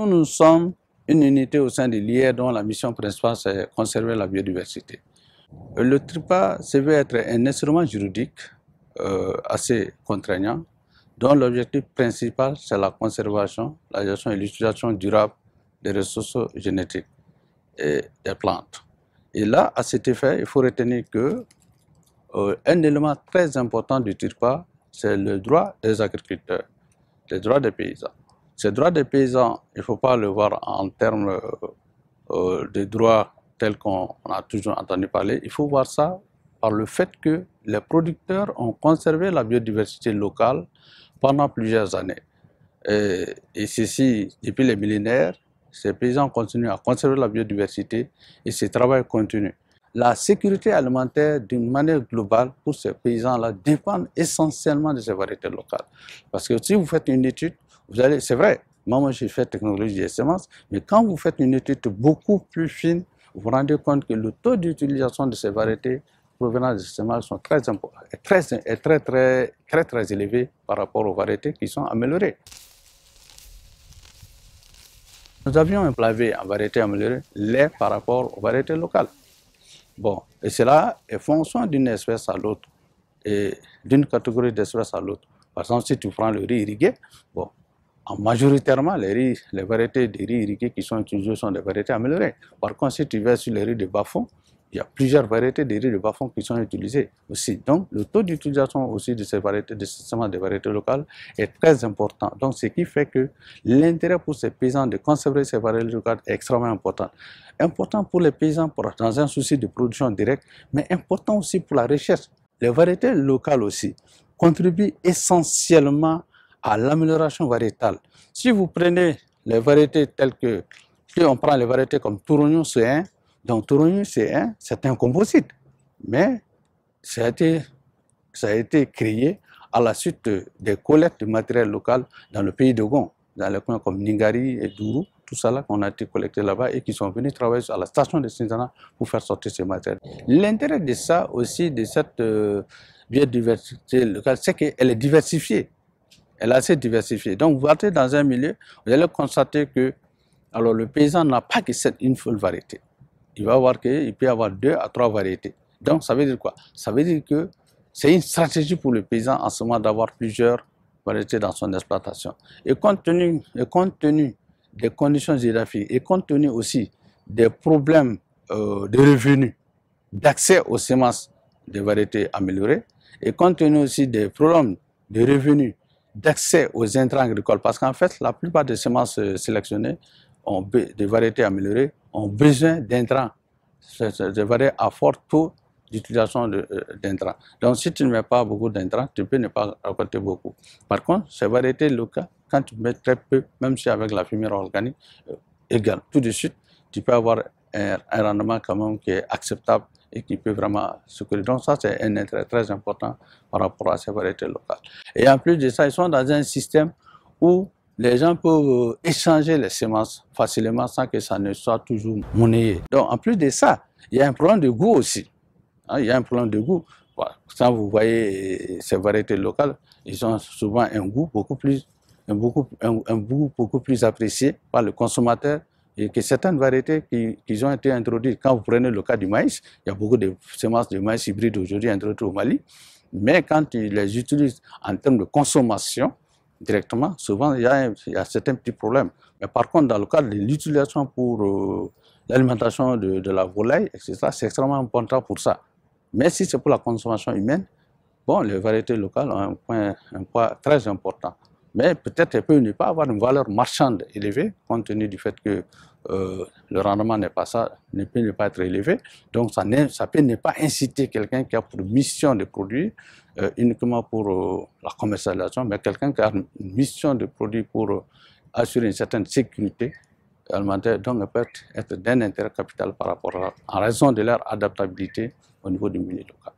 Nous sommes une unité au sein de l'IR dont la mission principale c'est conserver la biodiversité. Le TRIPA se veut être un instrument juridique assez contraignant dont l'objectif principal c'est la conservation, la gestion et l'utilisation durable des ressources génétiques et des plantes. Et là, à cet effet, il faut retenir que un élément très important du TRIPA, c'est le droit des agriculteurs, les droits des paysans. Ces droits des paysans, il ne faut pas le voir en termes de droits tels qu'on a toujours entendu parler, il faut voir ça par le fait que les producteurs ont conservé la biodiversité locale pendant plusieurs années. Et ceci, depuis les millénaires, ces paysans continuent à conserver la biodiversité et ce travail continue. La sécurité alimentaire, d'une manière globale, pour ces paysans-là, dépend essentiellement de ces variétés locales. Parce que si vous faites une étude, vous allez, c'est vrai, moi j'ai fait technologie des semences, mais quand vous faites une étude beaucoup plus fine, vous vous rendez compte que le taux d'utilisation de ces variétés provenant des semences sont très élevés par rapport aux variétés qui sont améliorées. Nous avions un pavé en variété améliorée, lait par rapport aux variétés locales. Bon, et cela est fonction d'une espèce à l'autre et d'une catégorie d'espèces à l'autre. Par exemple, si tu prends le riz irrigué, bon, majoritairement, les variétés de riz irrigué qui sont utilisées sont des variétés améliorées. Par contre, si tu vas sur les riz de bas-fond, il y a plusieurs variétés de riz de bas-fond qui sont utilisées aussi. Donc, le taux d'utilisation aussi de ces variétés, de des variétés locales est très important. Donc, ce qui fait que l'intérêt pour ces paysans de conserver ces variétés locales est extrêmement important. Important pour les paysans dans un souci de production directe, mais important aussi pour la recherche. Les variétés locales aussi contribuent essentiellement à l'amélioration variétale. Si vous prenez les variétés telles que, si on prend les variétés comme Tourognon C1, donc Tourognon C1, c'est un composite, mais ça a été créé à la suite des collectes de matériel local dans le pays de Gon, dans les coins comme Ningari et Dourou, tout ça là qu'on a été collecté là-bas et qui sont venus travailler à la station de Sinzana pour faire sortir ces matériels. L'intérêt de ça aussi, de cette biodiversité locale, c'est qu'elle est diversifiée. Elle est assez diversifiée. Donc, vous partez dans un milieu, vous allez constater que alors, le paysan n'a pas que une seule variété. Il va voir qu'il peut y avoir 2 à 3 variétés. Donc, ça veut dire quoi? Ça veut dire que c'est une stratégie pour le paysan en ce moment d'avoir plusieurs variétés dans son exploitation. Et compte tenu des conditions géographiques et compte tenu aussi des problèmes de revenus, d'accès aux semences de variétés améliorées, et compte tenu aussi des problèmes de revenus, d'accès aux intrants agricoles, parce qu'en fait, la plupart des semences sélectionnées, des variétés améliorées, ont besoin d'intrants, des variétés à fort taux d'utilisation d'intrants. Donc, si tu ne mets pas beaucoup d'intrants, tu peux ne pas récolter beaucoup. Par contre, ces variétés locales, quand tu mets très peu, même si avec la fumière organique, égale, tout de suite, tu peux avoir un rendement quand même qui est acceptable et qui peut vraiment secourir. Donc ça, c'est un intérêt très important par rapport à ces variétés locales. Et en plus de ça, ils sont dans un système où les gens peuvent échanger les semences facilement sans que ça ne soit toujours monnayé. Donc en plus de ça, il y a un problème de goût aussi. Il y a un problème de goût. Voilà. Quand vous voyez ces variétés locales, ils ont souvent un goût beaucoup plus apprécié par le consommateur et que certaines variétés qui ont été introduites. Quand vous prenez le cas du maïs, il y a beaucoup de semences de maïs hybrides aujourd'hui introduites au Mali, mais quand ils les utilisent en termes de consommation directement, souvent il y a certains petits problèmes. Mais par contre, dans le cadre de l'utilisation pour l'alimentation de la volaille, etc., c'est extrêmement important pour ça. Mais si c'est pour la consommation humaine, bon, les variétés locales ont un poids très important. Mais peut-être qu'elles peuvent ne pas avoir une valeur marchande élevée, compte tenu du fait que le rendement n'est pas ça, ne peut ne pas être élevé. Donc ça peut ne pas inciter quelqu'un qui a pour mission de produire uniquement pour la commercialisation, mais quelqu'un qui a une mission de produire pour assurer une certaine sécurité alimentaire, donc elle peut être d'un intérêt capital par rapport en raison de leur adaptabilité au niveau du milieu local.